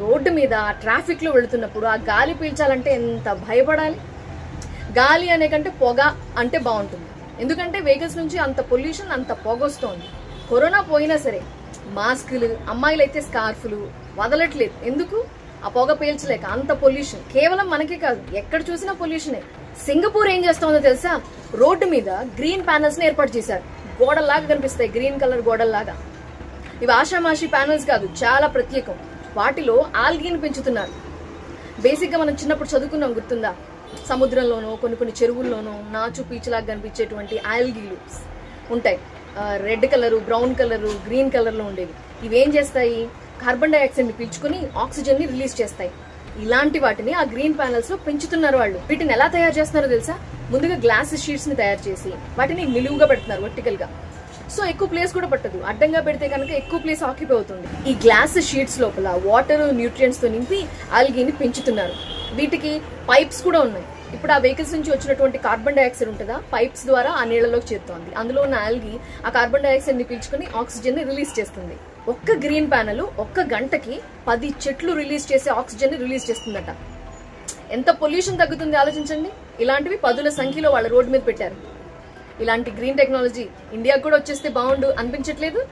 Road మీద traffic లో వెళుతున్నప్పుడు ఆ గాలి పీల్చాలంటే ఎంత భయపడాలి. గాలి అనే కంటే పొగ అంటే బాగుంటుంది. ఎందుకంటే వెహికల్స్ నుంచి అంత పొల్యూషన్, అంత పొగ వస్తోంది. కరోనా పోయినా సరే మాస్కులు, అమ్మాయిలు అయితే స్కార్ఫ్లు వదలట్లేదు. ఎందుకు? ఆ పొగ పీల్చలేక. అంత పొల్యూషన్. కేవలం మనకే కాదు, ఎక్కడ చూసినా పొల్యూషనే. సింగపూర్ ఏం చేస్తోందో తెలుసా? రోడ్డు మీద గ్రీన్ ప్యానల్స్ ని ఏర్పాటు చేశారు. గోడల్లాగా కనిపిస్తాయి, గ్రీన్ కలర్ గోడల్లాగా. ఇవి ఆషామాషి ప్యానల్స్ కాదు, చాలా ప్రత్యేకం. వాటిలో ఆల్గీని పెంచుతున్నారు. బేసిక్ గా మనం చిన్నప్పుడు చదువుకున్నాం, గుర్తుందా? సముద్రంలోనూ కొన్ని చెరువుల్లోనూ నాచు పీచులాగా కనిపించేటువంటి ఆల్గీలు ఉంటాయి. Red colour, brown colour, green colour లో ఉండేవి. ఇవేం చేస్తాయి? కార్బన్ డైఆక్సైడ్ ని పీల్చుకుని ఆక్సిజన్ ని రిలీజ్ చేస్తాయి. ఇలాంటి వాటిని ఆ గ్రీన్ ప్యానల్స్ లో పెంచుతున్నారు వాళ్ళు. వీటిని ఎలా తయారు చేస్తున్నారో తెలుసా? ముందుగా గ్లాస్ షీట్స్ ని తయారు చేసి వాటిని నిలువుగా పెడుతున్నారు, వర్టికల్ గా. సో ఎక్కువ ప్లేస్ కూడా పట్టదు. అడ్డంగా పెడితే కనుక ఎక్కువ ప్లేస్ ఆక్యుపై అవుతుంది. ఈ గ్లాస్ షీట్స్ లోపల వాటర్, న్యూట్రియంట్స్ తో నింపి ఆల్గీని పెంచుతున్నారు. వీటికి పైప్స్ కూడా ఉన్నాయి. ఇప్పుడు ఆ వెహికల్స్ నుంచి వచ్చినటువంటి కార్బన్ డైఆక్సైడ్ ఉంటుందా, పైప్స్ ద్వారా ఆ నీళ్లలోకి చేరుతోంది. అందులో ఉన్న ఆల్గీ ఆ కార్బన్ డైఆక్సైడ్ ని పీల్చుకుని ఆక్సిజన్ ని రిలీజ్ చేస్తుంది. ఒక్క గ్రీన్ ప్యానల్ 1 గంటకి 10 చెట్లు రిలీజ్ చేసే ఆక్సిజన్ ని రిలీజ్ చేస్తుందట. ఎంత పొల్యూషన్ తగ్గుతుంది ఆలోచించండి. ఇలాంటివి పదుల సంఖ్యలో వాళ్ళ రోడ్డు మీద పెట్టారు. ఇలాంటి గ్రీన్ టెక్నాలజీ ఇండియాకు కూడా వచ్చేస్తే బాగుండు అనిపించట్లేదు?